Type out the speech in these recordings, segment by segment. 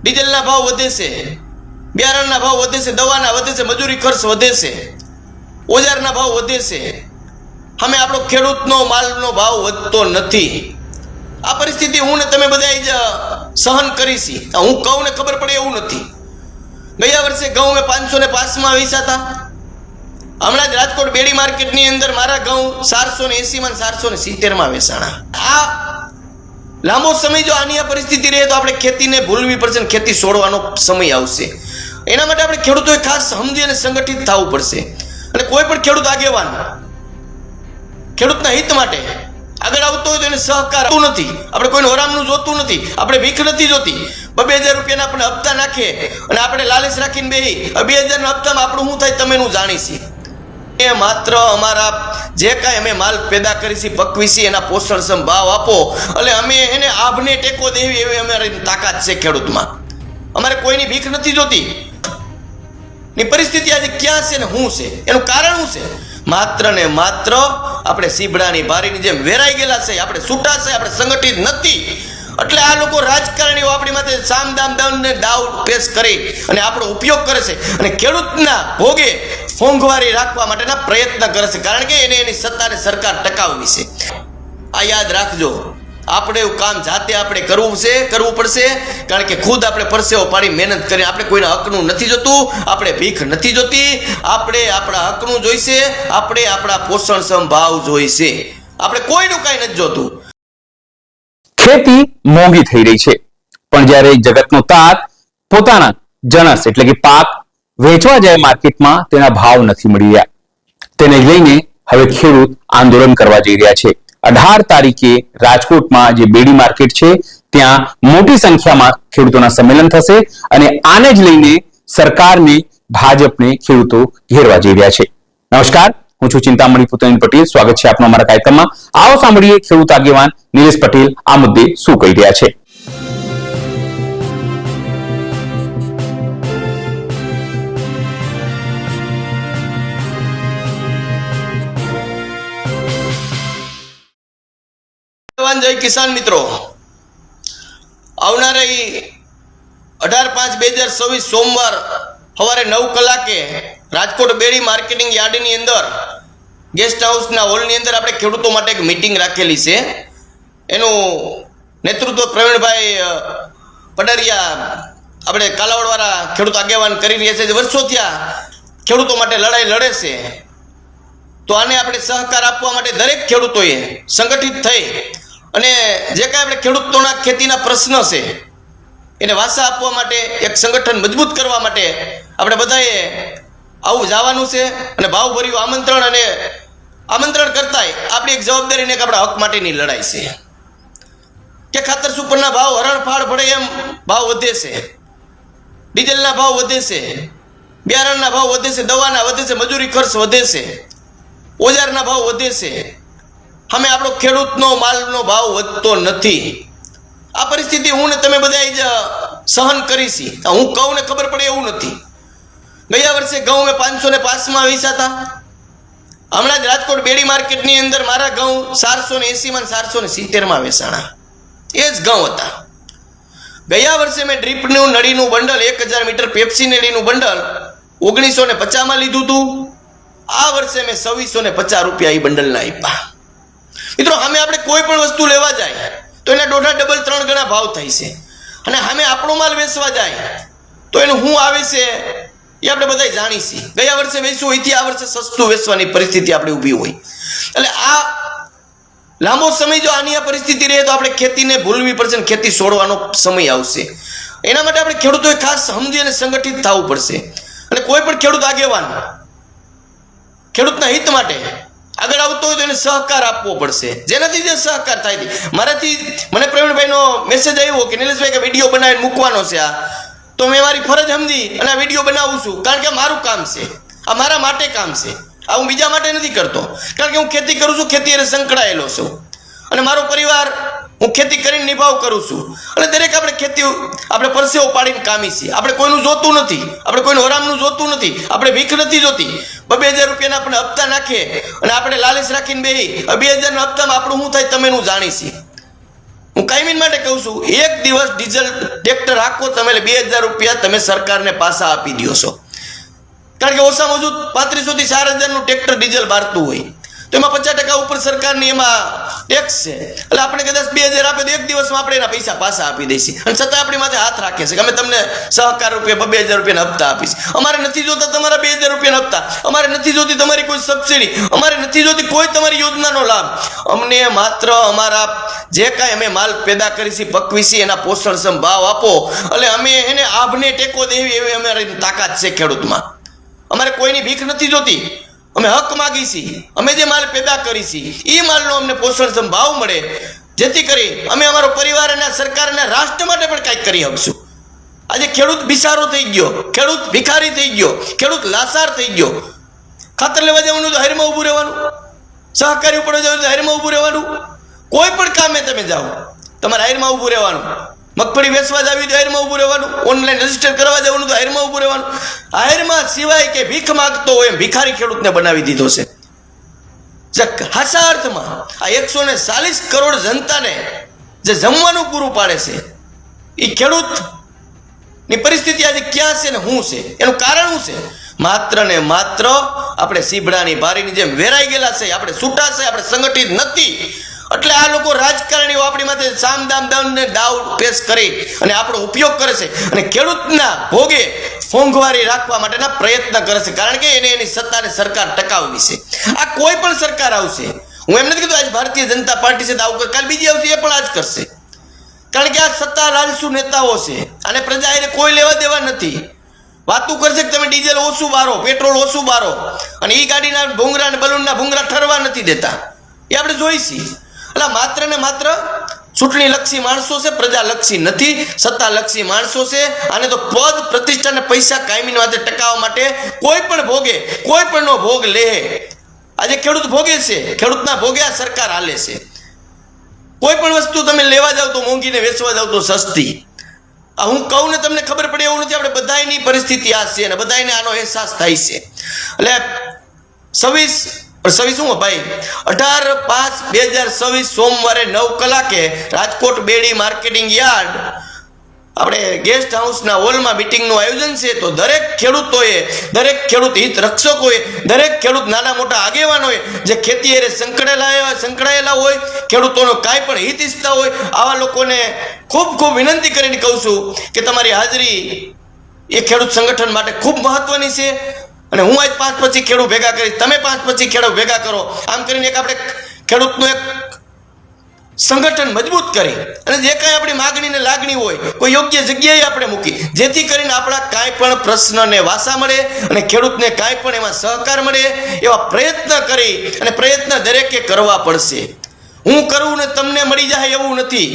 ડીઝલના ભાવ વધે છે, બિયારણના ભાવ વધે છે, દવાના વધે છે, મજૂરી ખર્ચ વધે છે, ઓજારના ભાવ વધે છે. અમે આપણો ખેડૂતનો માલનો ભાવ વધતો નથી. આ પરિસ્થિતિ હું ને તમે બધા જ સહન કરીશી. હું કહું ને ખબર પડે એવું નથી. ગયા વર્ષે ઘઉં મેં 505 વેચાતા. હમણાં જ રાજકોટ બેડી માર્કેટની અંદર મારા ઘઉં 480 માં 470 વેચાણા. આ લાંબો સમય જો આની આ પરિસ્થિતિ રહે તો આપણે ખેતીને ભૂલવી પડશે, ખેતી છોડવાનો સમય આવશે. એના માટે આપણે ખેડૂતોએ ખાસ સમજી અને સંગઠિત થવું પડશે. અને કોઈ પણ ખેડૂત આગેવાન ખેડૂતના હિત માટે આગળ આવતો હોય તો એને સહકાર આપતું નથી. આપણે કોઈને હરામનું જોતું નથી, આપણે ભીખ નથી જોતી. 2000 રૂપિયાના આપણે હપ્તા નાખીએ અને આપણે લાલચ રાખીને બેહી 2000 ના હપ્તામાં આપણું શું થાય તમે હું જાણીશી. એ માત્ર અમારા જે કાંઈ અમે માલ પેદા કરીશી, પકવીશી, એના પોષણક્ષમ ભાવ આપો એટલે અમે એને આભને ટેકો દેવી એવી અમારી તાકાત છે ખેડૂતમાં. અમારે કોઈની ભીખ નથી જોતી. ની પરિસ્થિતિ આજે ક્યાં છે ને શું છે, એનું કારણ શું છે? માત્ર ને માત્ર આપણે સીબડાની બારીની જેમ વેરાઈ ગયેલા છે. આપણે છૂટા છે, આપણે સંગઠિત નથી. એટલે આ લોકો રાજકારણીઓ આપણી માટે સામ દામ દંડને દાવ પેશ કરી અને આપણો ઉપયોગ કરે છે અને ખેડૂતના ભોગે મોંઘવારી રાખવા માટેના પ્રયત્ન કરે છે. કારણ કે એને એની સત્તાને સરકાર ટકાવવી છે. આ યાદ રાખજો. આપણે એવું કામ જાતે આપણે કરવું પડશે. કારણ કે ખુદ આપણે પરસેવો પાડી મહેનત કરી. આપણે કોઈના હકનું નથી જોતું, આપણે ભીખ નથી જોતી. આપણે આપણા હકનું જોઈશે, આપણે આપણા પોષણક્ષમ ભાવ જોઈશે. આપણે કોઈનું કાંઈ નથી જોતું. ખેતી મોંઘી થઈ રહી છે, પણ જ્યારે જગતનો તાત પોતાના જણસ એટલે કે પાક વેચવા જાય માર્કેટમાં તેના ભાવ નથી મળી રહ્યા. તેને લઈને હવે ખેડૂત આંદોલન કરવા જઈ રહ્યા છે. 18 તારીખે રાજકોટમાં જે બેડી માર્કેટ છે ત્યાં મોટી સંખ્યામાં ખેડૂતોના સંમેલન થશે અને આને જ લઈને સરકારને, ભાજપને ખેડૂતો ઘેરવા જઈ રહ્યા છે. નમસ્કાર, હું છું ચિંતામણી પુતન પટેલ. સ્વાગત છે આપનો અમારા કાર્યક્રમમાં. આવો સાંભળીએ ખેડૂત આગેવાન નિલેશ પટેલ આ મુદ્દે શું કહી રહ્યા છે. જય કિસાન મિત્રો, આવનારી 18/5/2024 સોમવાર સવારે 9 કલાકે રાજકોટ બેડી માર્કેટિંગ યાર્ડની અંદર ગેસ્ટ હાઉસના હોલની અંદર આપણે ખેડૂતો માટે એક મીટિંગ રાખેલી છે. એનું નેતૃત્વ પ્રવીણભાઈ પડારિયા આપણે કાલાવડવાળા ખેડૂત આગેવાન કરી રહ્યા છે. જે વર્ષોથી આ ખેડૂતો માટે લડાઈ લડે છે. તો આને આપણે સહકાર આપવા માટે દરેક ખેડૂતોએ સંગઠિત થઈ અને જે કાંઈ આપણે ખેડૂતોના ખેતીના પ્રશ્ન છે એને વાસા આપવા માટે એક સંગઠન મજબૂત કરવા માટે આપણે બધાએ આવું જવાનું છે. અને ભાવભર્યું આમંત્રણ કરતાંય આપણી એક જવાબદારીને એક આપણા હક માટેની લડાઈ છે. કે ખાતર સુપરના ભાવ હરણફાળ પડે એમ ભાવ વધે છે, ડીઝલના ભાવ વધે છે, બિયારણના ભાવ વધે છે, દવાના વધે છે, મજૂરી ખર્ચ વધે છે, ઓજારના ભાવ વધે છે. અમે આપણો ખેડૂતનો માલનો ભાવ વધતો નથી. આ પરિસ્થિતિ હું ને તમે બધા જ સહન કરીશી. હું કહું ને ખબર પડે એવું નથી. ગયા વર્ષે ઘઉં મેં 505 વેચાતા. હમણાં જ રાજકોટ બેડી માર્કેટની અંદર મારા ઘઉં 480 માં 470 વેચાણા. એ જ ઘઉં હતા. ગયા વર્ષે મેં ડ્રીપનું નળીનું બંડલ 1000 મીટર પેપ્સી નળીનું બંડલ 1950 માં લીધું હતું. આ વર્ષે મેં 2650 રૂપિયા એ બંડલના આપ્યા. મિત્રો, અમે આપણે કોઈ પણ વસ્તુ લેવા જાય તો એના દોઢા ડબલ 3 ગણા ભાવ થાય છે. અને અમે આપણો માલ વેચવા જાય તો એનું શું આવે છે એ આપણે બધા જાણીશી. ગયા વર્ષે વેચ્યું હોયથી આ વર્ષે સસ્તું વેચવાની પરિસ્થિતિ આપણે ઊભી હોય. એટલે આ લાંબો સમય જો આની આ પરિસ્થિતિ રહે તો આપણે ખેતીને ભૂલવી પડશે, ખેતી છોડવાનો સમય આવશે. એના માટે આપણે ખેડૂતોએ ખાસ સમજી અને સંગઠિત થવું પડશે. અને કોઈ પણ ખેડૂત આગેવાન ખેડૂતના હિત માટે આગળ આવતો હોય તો એને સહકાર આપવો પડશે. જેનાથી જે સહકાર થાય મને પ્રવીણભાઈનો મેસેજ આવ્યો કે નિલેશભાઈ કે વિડીયો બનાવીને મૂકવાનો છે આ, તો મેં મારી ફરજ સમજી અને આ વિડીયો બનાવું છું. કારણ કે મારું કામ છે, આ મારા માટે કામ છે. આ હું બીજા માટે નથી કરતો. કારણ કે હું ખેતી કરું છું, ખેતી એને સંકળાયેલો છું અને મારો પરિવાર હું ખેતી કરીને નિભાવ કરું છું. અને દરેક આપણે ખેતી આપણે પરસેવો પાડીને કામી છીએ. આપણે કોઈનું જોતું નથી, આપણે કોઈનું હરામનું જોતું નથી, આપણે ભીખ નથી જોતી. 2000 રૂપિયાના આપણે હપ્તા નાખીએ અને આપણે લાલચ રાખીને બેહી 2000 ના હપ્તામાં આપણું શું થાય તમે હું જાણીશી. હું કાયમી માટે કહું છું, એક દિવસ ડીઝલ ટ્રેક્ટર રાખો તમે એટલે 2000 રૂપિયા તમે સરકારને પાછા આપી દો છો. કારણ કે ઓછામાં ઓછું 3500 થી 4000 નું ટ્રેક્ટર ડીઝલ બારતું હોય તો એમાં 50% ઉપર સરકારની એમાં ટેક્સ છે. એટલે આપણે કદાચ 2000 આપે તો એક દિવસમાં આપણે એના પૈસા પાછા આપી દઈશું અને છતાં આપણી માથે હાથ રાખે છે કે અમે તમને સહકાર રૂપે 2000 રૂપિયાના હપ્તા આપીશ. અમારે નથી જોતા તમારા 2000 રૂપિયાના હપ્તા, અમારે નથી જોતી તમારી કોઈ સબસિડી, અમારે નથી જોતી કોઈ તમારી યોજનાનો લાભ. અમને માત્ર અમારા જે કાંઈ અમે માલ પેદા કરીશી પકવીશી એના પોષણક્ષમ ભાવ આપો એટલે અમે એને આભને ટેકો દેવી એવી અમારી તાકાત છે ખેડૂતમાં. અમારે કોઈની ભીખ નથી જોતી, અમે હક માગી છીએ. અમે જે માલ પેદા કરી છીએ એ માલનો અમને પોષણક્ષમ ભાવ મળે જેથી કરી અમે અમારો પરિવાર અને સરકાર અને રાષ્ટ્ર માટે પણ કંઈક કરી શકશું. આજે ખેડૂત બિચારો થઈ ગયો, ખેડૂત ભિખારી થઈ ગયો, ખેડૂત લાચાર થઈ ગયો. ખાતર લેવા જવાનું તો હારીમાં ઊભું રહેવાનું, સહકારી ઉપર જવાનું તો હારીમાં ઊભું રહેવાનું, કોઈ પણ કામે તમે જાઓ તમારે હારીમાં ઊભું રહેવાનું. મગફળી વેચવા જાવી તો હારીમાં ઊભું રહેવાનું, ઓનલાઈન રજીસ્ટર કરવા જવાનું તો હારીમાં ઊભું રહેવાનું. હારીમાં સિવાય કે ભીખ માગતો હોય એમ ભિખારી ખેડૂતને બનાવી દીધો છે. હાચા અર્થમાં આ 140 કરોડ જનતાને જે જમવાનું પૂરું પાડે છે એ ખેડૂતની પરિસ્થિતિ આજે ક્યાં છે ને શું છે, એનું કારણ શું છે? માત્ર ને માત્ર આપણે સીભડાની બારીની જેમ વેરાઈ ગયેલા છે, આપણે છૂટા છે, આપણે સંગઠિત નથી. એટલે આ લોકો રાજકારણીઓ આપણી માથે સામ દામ દામને દાવ પેશ કરી અને આપણો ઉપયોગ કરે છે અને ખેડૂતના ભોગે મોંઘવારી રાખવા માટેના પ્રયત્ન કરે છે. કારણ કે એને એની સત્તાને સરકાર ટકાવવી છે. આ કોઈ પણ સરકાર આવશે, હું એમ નથી કીધું આજ ભારતીય જનતા પાર્ટી છે તો આવું કાલ બીજી આવશે એ પણ આ જ કરશે. કારણ કે આ સત્તા લાલસુ નેતાઓ છે અને પ્રજા એને કોઈ લેવા દેવા નથી. વાતું કરશે કે તમે ડીઝલ ઓછું બારો, પેટ્રોલ ઓછું બારો અને એ ગાડીના ભૂંગરા અને બલૂનના ભૂંગરા ઠરવા નથી દેતા. એ આપણે જોઈશી. એટલે માત્ર ને માત્ર ચૂંટણી લક્ષી માણસો છે, પ્રજા લક્ષી નથી, સત્તા લક્ષી માણસો છે. આને તો પદ પ્રતિષ્ઠા અને પૈસા કાયમી માટે ટકાવવા માટે કોઈ પણ ભોગે, કોઈ પણ નો ભોગ લે. આજે ખેડૂત ભોગે છે, ખેડૂતના ભોગે આ સરકાર હાલે છે. કોઈ પણ વસ્તુ તમે લેવા જાવ તો મોંઘી ને વેચવા જાવ તો સસ્તી. આ હું કહું ને તમને ખબર પડે એવું નથી. આપણે બધાની પરિસ્થિતિ આ છે અને બધાને આનો અહેસાસ થાય છે. એટલે 26 શું ભાઈ 18/5/2026 સોમવારે 9 કલાકે રાજકોટ બેડી માર્કેટિંગ યાર્ડ આપણે ગેસ્ટ હાઉસના હોલમાં મિટિંગનું આયોજન છે. તો દરેક ખેડૂતોએ, દરેક ખેડૂત હિત રક્ષકોએ, દરેક ખેડૂત નાના મોટા આગેવાનોએ જે ખેતી અરે સંકળાયેલા હોય, ખેડૂતોનો કાંઈ પણ હિત ઈચ્છતા હોય, આવા લોકોને ખૂબ ખૂબ વિનંતી કરીને કહું છું કે તમારી હાજરી એ ખેડૂત સંગઠન માટે ખૂબ મહત્વની છે. અને હું આજ 5 પછી ખેડૂત ભેગા કરીશ, તમે 5 પછી ખેડૂત ભેગા કરો. આમ કરીને એક આપણે ખેડૂતનું એક સંગઠન મજબૂત કરી અને જે કાંઈ આપણી માગણી ને લાગણી હોય કોઈ યોગ્ય જગ્યાએ આપણે મૂકી, જેથી કરીને આપણા કાંઈ પણ પ્રશ્નને વાસા મળે અને ખેડૂતને કાંઈ પણ એમાં સહકાર મળે એવા પ્રયત્ન કરી અને પ્રયત્ન દરેકે કરવા પડશે. હું કરું ને તમને મળી જાય એવું નથી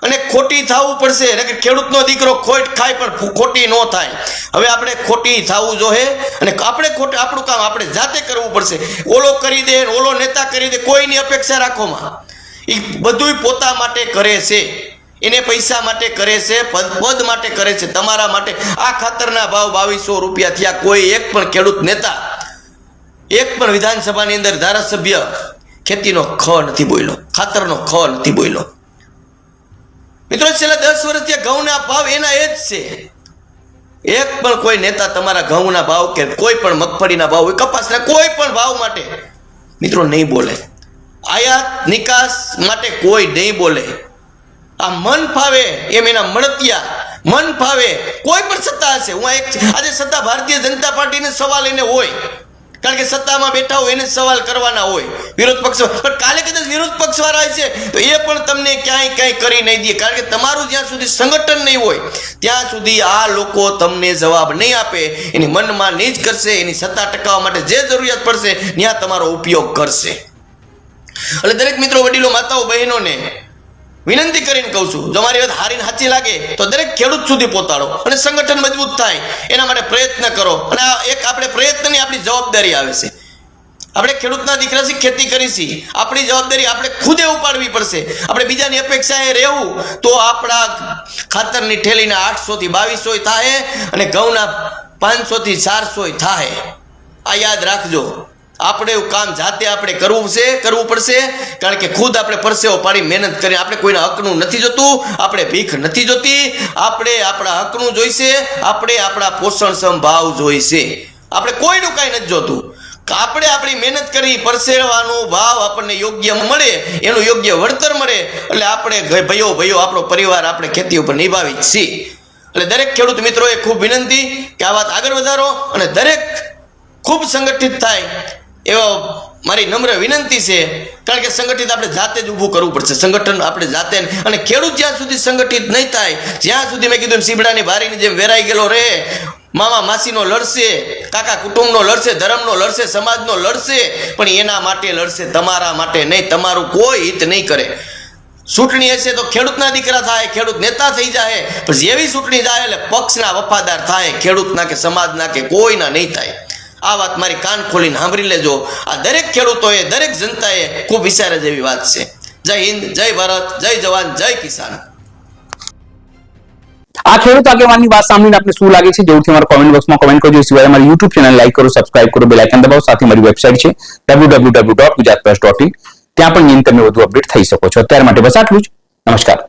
અને ખોટી થવું પડશે. એટલે કે ખેડૂતનો દીકરો ખોટ ખાય પણ ખોટી ન થાય. હવે આપણે ખોટી થવું જોઈએ અને આપણે આપણું કામ આપણે જાતે કરવું પડશે. ઓલો કરી દે, ઓલો નેતા કરી દે, કોઈની અપેક્ષા રાખોમાં. એ બધું પોતા માટે કરે છે, એને પૈસા માટે કરે છે, પદ માટે કરે છે, તમારા માટે. આ ખાતરના ભાવ 2200 રૂપિયા થયા. કોઈ એક પણ ખેડૂત નેતા, એક પણ વિધાનસભાની અંદર ધારાસભ્ય ખેતીનો ખ નથી બોલ્યો, ખાતરનો ખ નથી બોલ્યો. મિત્રો છેલ્લા 10 વર્ષથી ઘઉંના ભાવ એના એ જ છે. એક પણ કોઈ નેતા તમારા ઘઉંના ભાવ કે કોઈ પણ મગફળીના ભાવ હોય, કપાસના કોઈ પણ ભાવ માટે મિત્રો નહીં બોલે. આયાત નિકાસ માટે કોઈ નહીં બોલે. આ મન ફાવે એમ એના મળતિયા, મન ફાવે કોઈ પણ સત્તા હશે. હું આજે સત્તા ભારતીય જનતા પાર્ટીને સવાલ એને હોય, કારણ કે સત્તામાં બેઠા હોય એને સવાલ કરવાના હોય વિરોધ પક્ષ. પણ કાલે કદાચ વિરોધ પક્ષ વાળા છે તો એ પણ તમને ક્યાંય કંઈ કરી નહીં દે. કારણ કે તમારું જ્યાં સુધી સંગઠન નહીં હોય ત્યાં સુધી આ લોકો તમને જવાબ નહીં આપે. એની મનમાં નહીં જ કરશે. એની સત્તા ટકાવવા માટે જે જરૂરિયાત પડશે ત્યાં તમારો ઉપયોગ કરશે. એટલે દરેક મિત્રો, વડીલો, માતાઓ, બહેનોને વિનંતી કરીને કહું છું, જો મારી વાત હારીને સાચી લાગે તો દરેક ખેડૂત સુધી પહોંચાડો અને સંગઠન મજબૂત થાય એના માટે પ્રયત્ન કરો. અને આ એક આપણે પ્રયત્નની આપણી જવાબદારી આવે છે. આપણે ખેડૂતના દીકરાથી ખેતી કરીશી, આપણી જવાબદારી આપણે ખુદે ઉપાડવી પડશે. આપણે બીજાની અપેક્ષાએ રહેવું તો આપણા ખાતરની ઠેલીના 800 થી 2200 થાય અને ઘઉંના 500 થી 400 થાય. આ યાદ રાખજો. આપણે એવું કામ જાતે આપણે કરવું પડશે, કારણ કે ખુદ આપણે પરસેવો પાડી મહેનત કરી. આપણે કોઈના હકનું નથી જોતું, આપણે ભીખ નથી જોતી, આપણે આપણા હકનું જોઈશે, આપણે આપણા પોષણક્ષમ ભાવ જોઈશે. આપણે કોઈનું કાંઈ નથી જોતું. આપણે આપણી મહેનત કરી પરસેવાનો ભાવ આપણને યોગ્ય મળે, એનું યોગ્ય વળતર મળે, એટલે આપણે ભાઈઓ આપણો પરિવાર આપણે ખેતી ઉપર નિભાવી જ છીએ. એટલે દરેક ખેડૂત મિત્રોએ ખૂબ વિનંતી કે આ વાત આગળ વધારો અને દરેક ખૂબ સંગઠિત થાય એવા મારી નમ્ર વિનંતી છે. કારણ કે સંગઠિત આપણે જાતે જ ઊભું કરવું પડશે, સંગઠન આપણે જાતે. અને ખેડૂત જ્યાં સુધી સંગઠિત નહીં થાય, જ્યાં સુધી મેં કીધું સીબડાની બારીની જેમ વેરાઈ ગયેલો રહે, મામા માસીનો લડશે, કાકા કુટુંબનો લડશે, ધર્મનો લડશે, સમાજનો લડશે, પણ એના માટે લડશે, તમારા માટે નહીં. તમારું કોઈ હિત નહીં કરે. ચૂંટણી હશે તો ખેડૂતના દીકરા થાય, ખેડૂત નેતા થઈ જાય, પણ જેવી ચૂંટણી જાય એટલે પક્ષના વફાદાર થાય, ખેડૂતના કે સમાજના કે કોઈના નહીં થાય. આ વાત મારી કાન ખોલીને સાંભળી લેજો. આ દરેક ખેડૂતોએ, દરેક જનતાએ ખૂબ વિચારે જેવી વાત છે. જય હિન્દ, જય ભારત, જય જવાન, જય કિસાન. આ ખેડૂત આગેવાનની વાત સાંભળીને આપને શું લાગે છે જરૂરથી અમારા કોમેન્ટ બોક્સમાં કોમેન્ટ કરજો. સિવાય અમારી YouTube ચેનલ લાઈક કરો, સબસ્ક્રાઇબ કરો, બેલ આઇકન દબાવો. સાથે મારી વેબસાઇટ છે www.gujaratpress.in, ત્યાં પણ તમને વધુ અપડેટ થઈ શકો છો. અત્યાર માટે બસ આટલું જ. નમસ્કાર.